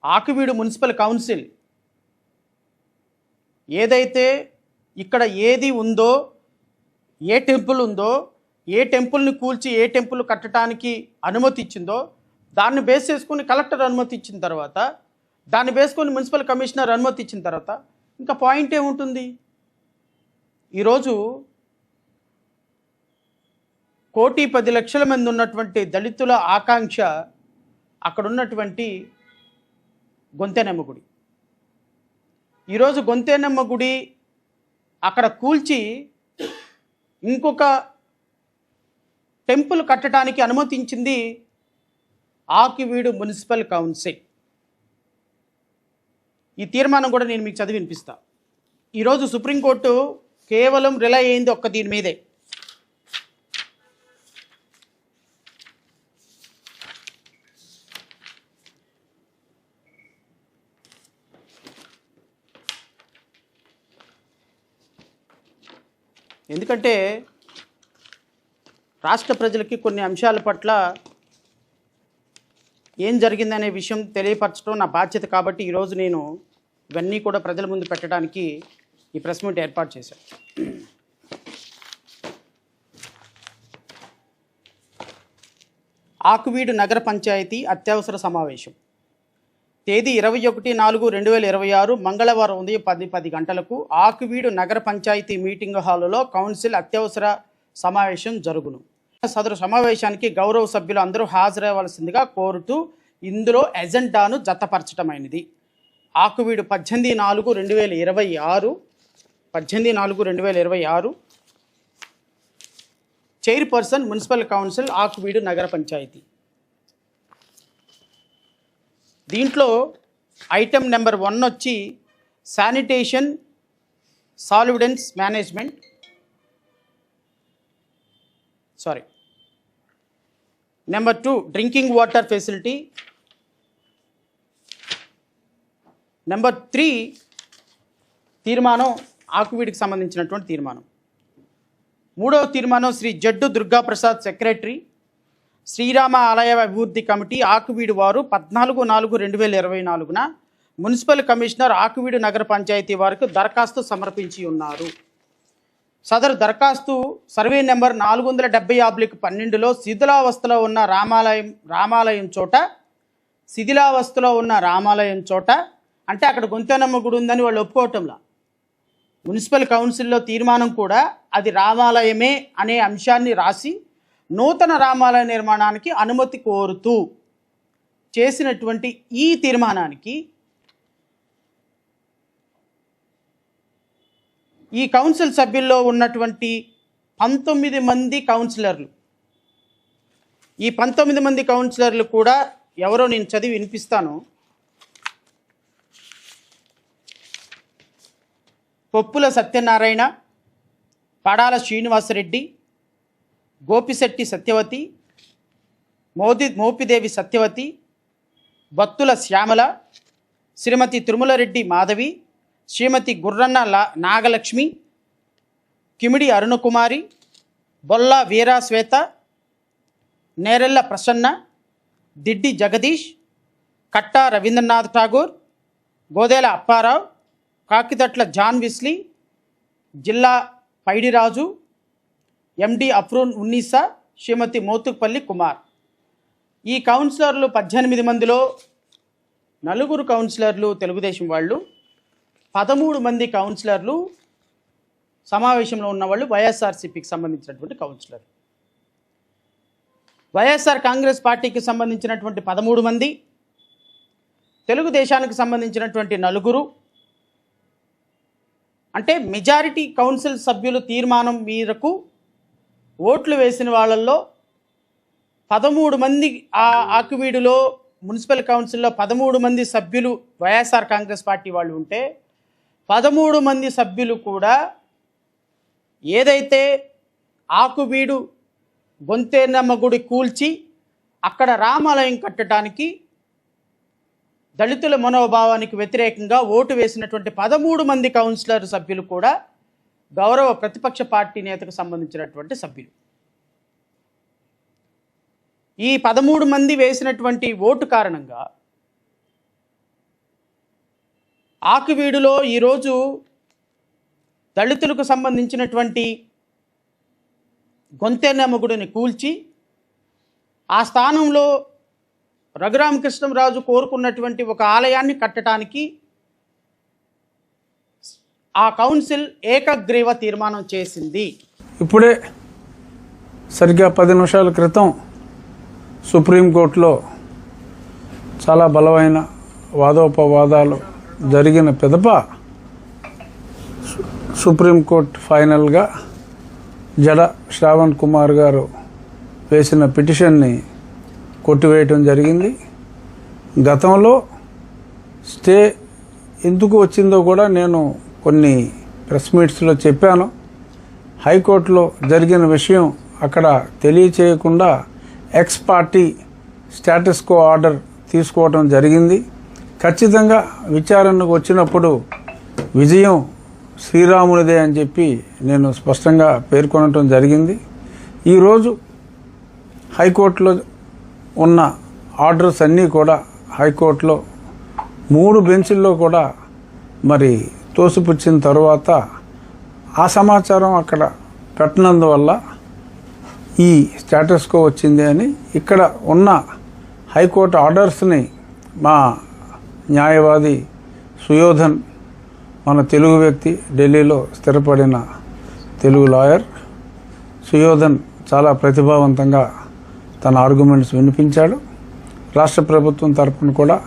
Akividu municipal council ఏదైతే ఇక్కడ ఏది ఉందో, ఏ టెంపుల్ ఉందో, ఏ టెంపుల్ని కూల్చి ఏ టెంపుల్ కట్టడానికి అనుమతి ఇచ్చిందో దాన్ని బేస్ చేసుకుని కలెక్టర్ అనుమతి ఇచ్చిన తర్వాత, దాన్ని బేసుకొని మున్సిపల్ కమిషనర్ అనుమతి ఇచ్చిన తర్వాత ఇంకా పాయింట్ ఏముంటుంది? ఈరోజు 1,10,00,000 మంది ఉన్నటువంటి దళితుల ఆకాంక్ష అక్కడ ఉన్నటువంటి గొంతెనమ్మ గుడి. ఈరోజు గొంతెనమ్మ గుడి అక్కడ కూల్చి ఇంకొక టెంపుల్ కట్టడానికి అనుమతించింది ఆకివీడు మున్సిపల్ కౌన్సిల్. ఈ తీర్మానం కూడా నేను మీకు చదివి వినిపిస్తా. ఈరోజు సుప్రీంకోర్టు కేవలం రిలై అయింది ఒక్క దీని మీదే. ఎందుకంటే రాష్ట్ర ప్రజలకి కొన్ని అంశాల పట్ల ఏం జరిగిందనే విషయం తెలియపరచడం నా బాధ్యత. కాబట్టి ఈరోజు నేను ఇవన్నీ కూడా ప్రజల ముందు పెట్టడానికి ఈ ప్రెస్ మీట్ ఏర్పాటు చేశాను. ఆకివీడు నగర పంచాయతీ అత్యవసర సమావేశం తేదీ 21/4/2026 మంగళవారం ఉదయం 10 గంటలకు ఆకివీడు నగర పంచాయతీ మీటింగ్ హాలులో కౌన్సిల్ అత్యవసర సమావేశం జరుగును. సదరు సమావేశానికి గౌరవ సభ్యులు అందరూ హాజరవ్వాల్సిందిగా కోరుతూ ఇందులో ఎజెండాను జతపరచడమైనది. Akividu 18/4/2026 chairperson municipal council Akividu నగర పంచాయతీ. దీంట్లో ఐటమ్ నెంబర్ 1 వచ్చి శానిటేషన్ సాలిడెన్స్ management, number 2 drinking water facility, number 3 తీర్మానం ఆకివీడికి సంబంధించినటువంటి తీర్మానం. 3వ తీర్మానం శ్రీ జడ్డు దుర్గాప్రసాద్ సెక్రటరీ, శ్రీరామ ఆలయ అభివృద్ధి కమిటీ ఆకివీడు వారు 14/4/2024 మున్సిపల్ కమిషనర్ ఆకివీడు నగర పంచాయతీ వారికి దరఖాస్తు సమర్పించి ఉన్నారు. సదరు దరఖాస్తు సర్వే నెంబర్ 470/12లో శిథిలావస్థలో ఉన్న రామాలయం చోట అంటే అక్కడ గొంతెనమ్మ గుడి ఉందని వాళ్ళు ఒప్పుకోవటంలా. మున్సిపల్ కౌన్సిల్లో తీర్మానం కూడా అది రామాలయమే అనే అంశాన్ని రాసి నూతన రామాలయ నిర్మాణానికి అనుమతి కోరుతూ చేసినటువంటి ఈ తీర్మానానికి ఈ కౌన్సిల్ సభ్యుల్లో ఉన్నటువంటి 19 మంది కౌన్సిలర్లు, ఈ 19 మంది కౌన్సిలర్లు కూడా ఎవరో నేను చదివి వినిపిస్తాను. పొప్పుల సత్యనారాయణ, పడాల శ్రీనివాసరెడ్డి, గోపిశెట్టి సత్యవతి, మోపిదేవి సత్యవతి, బత్తుల శ్యామల, శ్రీమతి తిరుమలరెడ్డి మాధవి, శ్రీమతి గుర్రన్న నాగలక్ష్మి, కిమిడి అరుణకుమారి, బొల్ల వీరా శ్వేత, నేరెళ్ళ ప్రసన్న, దిడ్డి జగదీష్, కట్టా రవీంద్రనాథ్ ఠాగూర్, గోదేల అప్పారావు, కాకితట్ల జాన్ విస్లీ, జిల్లా పైడిరాజు, ఎండి అఫ్రూన్ ఉన్నీసా, శ్రీమతి మోతుపల్లి కుమార్. ఈ కౌన్సిలర్లు 18 మందిలో 4 కౌన్సిలర్లు తెలుగుదేశం వాళ్ళు, 13 మంది కౌన్సిలర్లు సమావేశంలో ఉన్నవాళ్ళు వైఎస్ఆర్సీపీకి సంబంధించినటువంటి కౌన్సిలర్. వైఎస్ఆర్ కాంగ్రెస్ పార్టీకి సంబంధించినటువంటి 13 మంది, తెలుగుదేశానికి సంబంధించినటువంటి 4, అంటే మెజారిటీ కౌన్సిల్ సభ్యులు తీర్మానం మేరకు ఓట్లు వేసిన వాళ్ళల్లో 13 మంది ఆకివీడులో మున్సిపల్ కౌన్సిల్లో 13 మంది సభ్యులు వైఎస్ఆర్ కాంగ్రెస్ పార్టీ వాళ్ళు ఉంటే 13 మంది సభ్యులు కూడా ఏదైతే ఆకివీడు గొంతెనమ్మ గుడి కూల్చి అక్కడ రామాలయం కట్టడానికి దళితుల మనోభావానికి వ్యతిరేకంగా ఓటు వేసినటువంటి 13 మంది కౌన్సిలర్ సభ్యులు కూడా గౌరవ ప్రతిపక్ష పార్టీ నేతకు సంబంధించినటువంటి సభ్యులు. ఈ 13 మంది వేసినటువంటి ఓటు కారణంగా ఆకివీడులో ఈరోజు దళితులకు సంబంధించినటువంటి గొంతెన్నమ్మ గుడిని కూల్చి ఆ స్థానంలో రఘురామకృష్ణరాజు కోరుకున్నటువంటి ఒక ఆలయాన్ని కట్టడానికి ఆ కౌన్సిల్ ఏకగ్రీవ తీర్మానం చేసింది. ఇప్పుడే సరిగ్గా 10 నిమిషాల క్రితం సుప్రీంకోర్టులో చాలా బలమైన వాదోపవాదాలు జరిగిన పిదప సుప్రీంకోర్టు ఫైనల్గా జడ శ్రావణ్ కుమార్ గారు వేసిన పిటిషన్ని కొట్టివేయటం జరిగింది. గతంలో స్టే ఎందుకు వచ్చిందో కూడా నేను కొన్ని ప్రెస్ మీట్స్లో చెప్పాను. హైకోర్టులో జరిగిన విషయం అక్కడ తెలియచేయకుండా ex parte status quo order తీసుకోవడం జరిగింది. ఖచ్చితంగా విచారణకు వచ్చినప్పుడు విజయం శ్రీరామునిదే అని చెప్పి నేను స్పష్టంగా పేర్కొనటం జరిగింది. ఈరోజు హైకోర్టులో ఉన్న ఆర్డర్స్ అన్నీ కూడా హైకోర్టులో 3 బెంచుల్లో కూడా మరి తోసిపుచ్చిన తర్వాత ఆ సమాచారం అక్కడ పెట్టినందువల్ల ఈ స్టేటస్ కో వచ్చింది అని ఇక్కడ ఉన్న హైకోర్టు ఆర్డర్స్ని మా న్యాయవాది సుయోధన్, మన తెలుగు వ్యక్తి, ఢిల్లీలో స్థిరపడిన తెలుగు లాయర్ సుయోధన్ చాలా ప్రతిభావంతంగా తన ఆర్గ్యుమెంట్స్ వినిపించాడు. రాష్ట్ర ప్రభుత్వం తరపున కూడా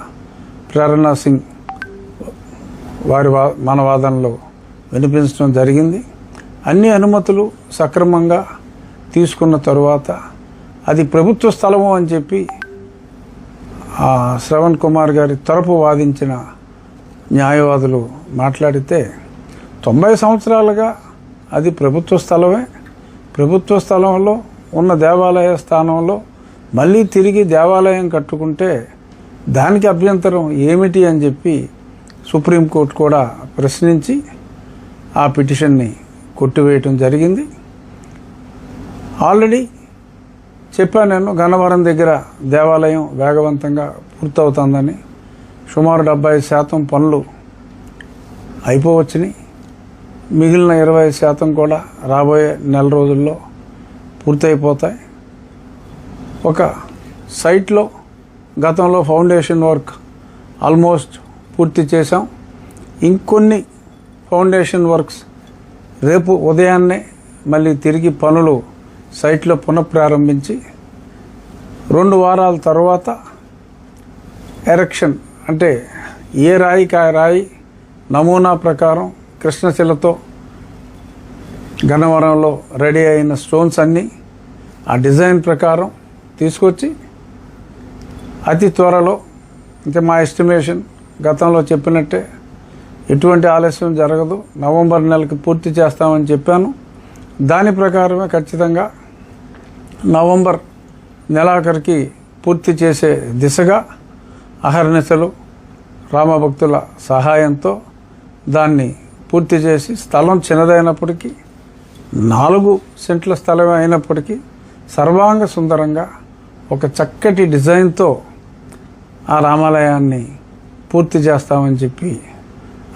ప్రేరణ సింగ్ మన వాదనలో వినిపించడం జరిగింది. అన్ని అనుమతులు సక్రమంగా తీసుకున్న తరువాత అది ప్రభుత్వ స్థలము అని చెప్పి శ్రవణ్ కుమార్ గారి తరపు వాదించిన న్యాయవాదులు మాట్లాడితే 90 సంవత్సరాలుగా అది ప్రభుత్వ స్థలమే. ప్రభుత్వ స్థలంలో ఉన్న దేవాలయ స్థానంలో మళ్ళీ తిరిగి దేవాలయం కట్టుకుంటే దానికి అభ్యంతరం ఏమిటి అని చెప్పి సుప్రీంకోర్టు కూడా ప్రశ్నించి ఆ పిటిషన్ని కొట్టివేయటం జరిగింది. ఆల్రెడీ చెప్పాను నేను, గన్నవరం దగ్గర దేవాలయం వేగవంతంగా పూర్తవుతుందని. సుమారు 70% పనులు అయిపోవచ్చుని. మిగిలిన 20% కూడా రాబోయే నెల రోజుల్లో పూర్తయిపోతాయి. ఒక సైట్లో గతంలో ఫౌండేషన్ వర్క్ ఆల్మోస్ట్ పూర్తి చేశాం. ఇంకొన్ని ఫౌండేషన్ వర్క్స్ రేపు ఉదయాన్నే మళ్ళీ తిరిగి పనులు సైట్లో పునఃప్రారంభించి 2 వారాల తర్వాత ఎరెక్షన్, అంటే ఏ రాయికి ఆ రాయి నమూనా ప్రకారం కృష్ణశిలతో గన్నవరంలో రెడీ అయిన స్టోన్స్ అన్నీ ఆ డిజైన్ ప్రకారం తీసుకొచ్చి అతి త్వరలో, అంటే మా ఎస్టిమేషన్ గతంలో చెప్పినట్టే ఎటువంటి ఆలస్యం జరగదు, నవంబర్ నెలకి పూర్తి చేస్తామని చెప్పాను. దాని ప్రకారమే ఖచ్చితంగా నవంబర్ నెలాఖరికి పూర్తి చేసే దిశగా అహర్నిశలు రామభక్తుల సహాయంతో దాన్ని పూర్తి చేసి, స్థలం చిన్నదైనప్పటికీ 4 సెంట్ల స్థలమే అయినప్పటికీ సర్వాంగ సుందరంగా ఒక చక్కటి డిజైన్తో ఆ రామాలయాన్ని పూర్తి చేస్తామని చెప్పి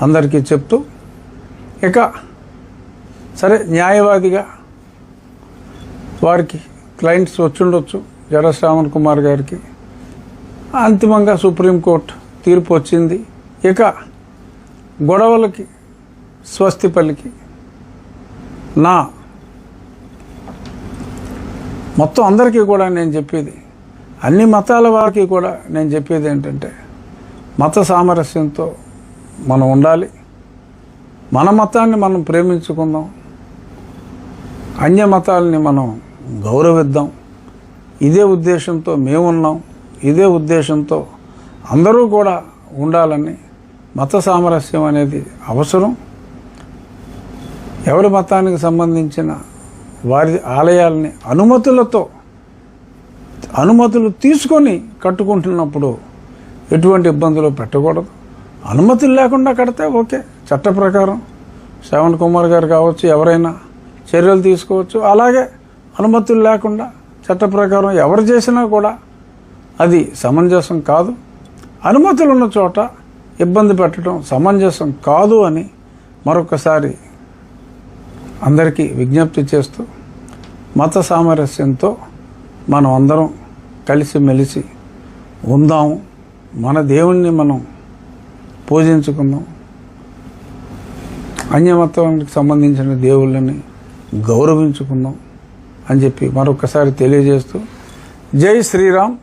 అందరికీ చెప్తూ, ఇక సరే న్యాయవాదిగా వారికి క్లయింట్స్ వచ్చుండొచ్చు, జడ శ్రావణ్ కుమార్ గారికి. అంతిమంగా సుప్రీంకోర్టు తీర్పు వచ్చింది. ఇక గొడవలకి స్వస్తి పలికి నా మొత్తం అందరికీ కూడా నేను చెప్పేది, అన్ని మతాల వారికి కూడా నేను చెప్పేది ఏంటంటే, మత సామరస్యంతో మనం ఉండాలి. మన మతాన్ని మనం ప్రేమించుకుందాం, అన్య మతాలని మనం గౌరవిద్దాం. ఇదే ఉద్దేశంతో మేమున్నాం, ఇదే ఉద్దేశంతో అందరూ కూడా ఉండాలని. మత సామరస్యం అనేది అవసరం. ఎవరి మతానికి సంబంధించిన వారి ఆలయాల్ని అనుమతులు తీసుకొని కట్టుకుంటున్నప్పుడు ఎటువంటి ఇబ్బందులు పెట్టకూడదు. అనుమతులు లేకుండా కడితే ఓకే, చట్ట ప్రకారం శ్రవణ్ కుమార్ గారు కావచ్చు, ఎవరైనా చర్యలు తీసుకోవచ్చు. అలాగే అనుమతులు లేకుండా చట్ట ప్రకారం ఎవరు చేసినా కూడా అది సమంజసం కాదు. అనుమతులు ఉన్న చోట ఇబ్బంది పెట్టడం సమంజసం కాదు అని మరొకసారి అందరికీ విజ్ఞప్తి చేస్తూ మత సామరస్యంతో మనం అందరం కలిసిమెలిసి ఉందాము, మన దేవుణ్ణి మనం పూజించుకుందాం, అన్యమతానికి సంబంధించిన దేవుళ్ళని గౌరవించుకుందాం అని చెప్పి మరొకసారి తెలియజేస్తూ జై శ్రీరామ్.